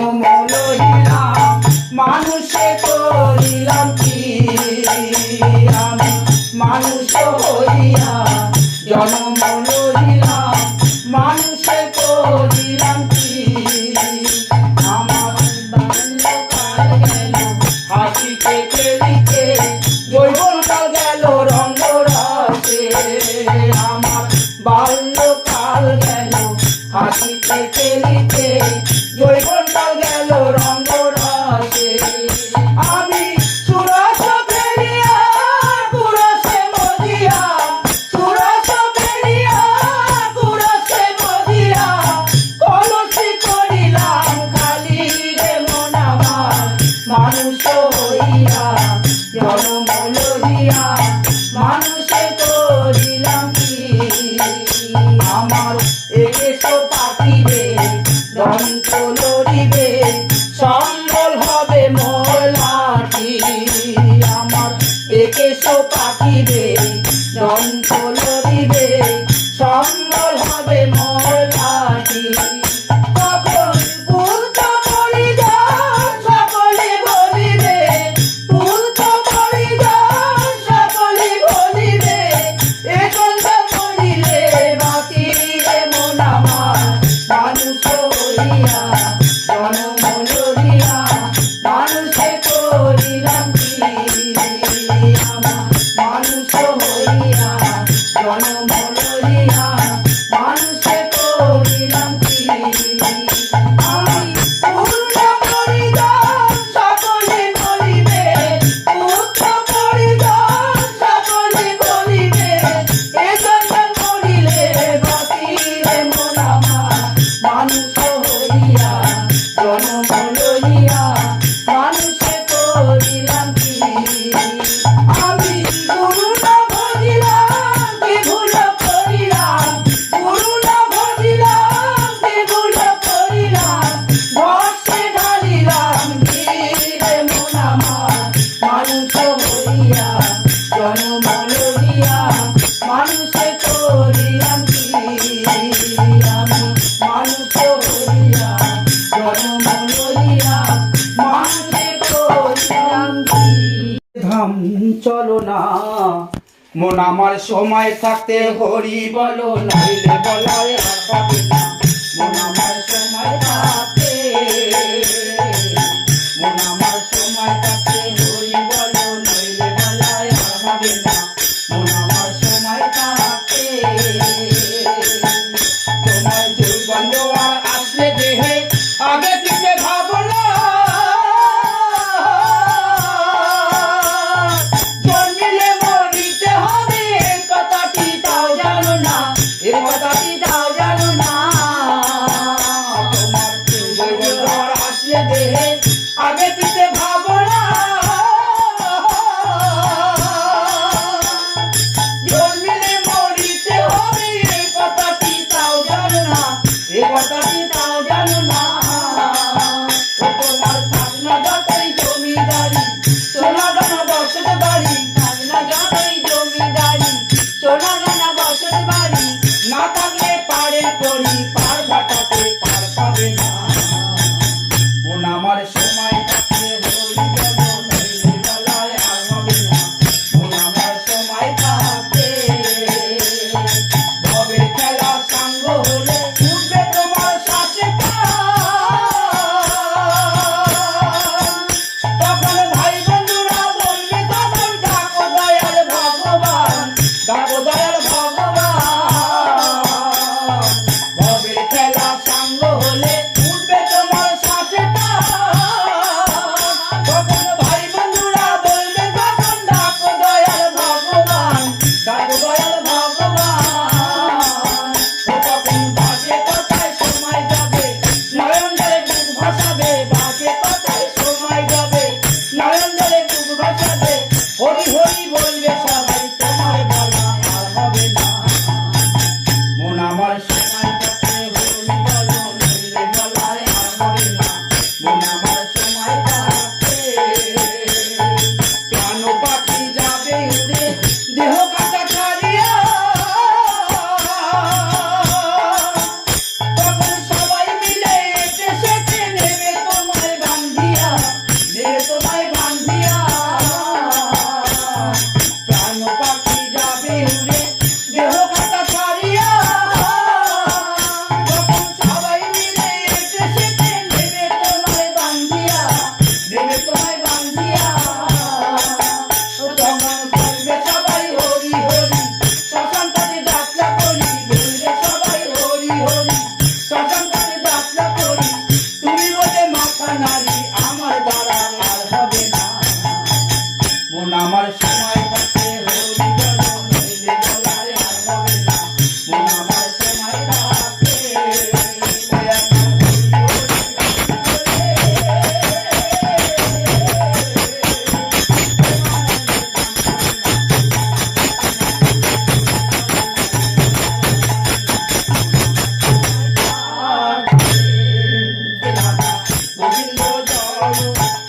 লইলাম মানুষে করিলাম কি আমি মানুষ হইয়া জন্ম লইলাম মানুষে করিলাম কি আমার বাল্যকাল গেল হাসিতে খেলিতে যৌবনকাল গেল রঙ্গ রসে আমার বাল্যকাল গেল হাসিতে খেলিতে যৌবনকাল গেল রঙ্গ রসে আমি সুরস ফেলিয়া কুরসে মজিয়া সুরস ফেলিয়া কুরসে মজিয়া কলসি করিলাম খালি রে মন আমার মানুষ হইয়া জন্ম লইয়া মানুষে করিলাম কি আমার একেশো পাখিরে দন্ত লড়িবে সম্বল হবে মোলাটি আমার একেশো পাখিরে দন্ত লড়িবে সম্বল হবে মোলাটি তখন পুত্র পরিজন সকলে বলিবে পুত্র পরিজন সকলে বলিবে এ কথা বলিলে বাকি রে মন আমার মানুষ হইয়া জন্ম লইয়া মানুষে করিলাম কি আমার মানুষ হইয়া জন্ম লইয়া মানুষে করিলাম কি আমি পূর্ণ পরিজন সকলে বলিবে পুত্র পরিজন সকলে বলিবে এ জন্য বলিলে বাকি রে মন আমার মানুষ হইয়া জন্ম লইয়া মানুষে করিলাম কি আমি গুরু না ভজিলাম কি ভুল করিলাম গুরু না ভজিলাম কি ভুল করিলাম বর্ষে ঢালিলাম কি রে মন আমার মানুষ হইয়া জন্ম লইয়া মানুষে করিলাম কি আমি মানুষ হইয়া জন্ম লইয়া মানুষে করিলাম কি ধাম চলো না মন আমার সময় থাকতে হরি বলো নাইলে বলায় আর পাবে না মন আমার সময় থাকতে মন আমার সময় থাকতে হরি বলো নাইলে বলায় আর পাবে না মন আমার সময় থাকতে তোমার যৌবন জোয়ার আসলে দেহে আগে পিছে ভাবনা জন্মিলে মরিতে হবে এই কথাটি তাও জানো না এই কথাটি তাও জানো না তোমার যৌবন জোয়ার আসলে দেহে আগে পিছে ভাবনা জন্মিলে মরিতে হবে এই কথাটি তাও জানো না এই কথাটি তাও জানো না তোমার থাকনা যতই জমিদারি সোনা দানা বসত বাড়ি থাকনা যতই জমিদারি সোনা দানা বসত বাড়ি না থাকলে পারে করি পার ঘাটাতে পার পাবে না মন আমার সময় থাকতে হরি বলো নইলে বলায় আর হবে না মন আমার সময় থাকতে ভবের খেলা সাঙ্গ হলে উঠবে তোমার শ্বাসে তখন ভাই বন্ধুরা বলবে তখন ডাকো দয়াল ভগবান ডাকো দয়াল ভগবান ভবের খেলা সাঙ্গ হলে উঠবে তোমার শ্বাসে তখন ভাই বন্ধুরা বলবে তখন ডাকো দয়াল ভগবান ডাকো দয়াল ভগবান তখন বাজে কথায় সময় যাবে নয়ন জলে বুক ভাসাবে বাজে কথায় সময় যাবে নয়ন জলে বুক ভাসাবে হরি হরি বলবে সবাই তোমার বলা আর হবে না মন আমার সময় থাকতে হরি বলো নইলে বলায় আর হবে না মন আমার সময় থাকতে প্রাণ পাখি যাবে উড়ে দেহ কাটা ছাড়িয়া তখন সবাই মিলে এসে সেটে নেবে তো গোবিন্দ জয়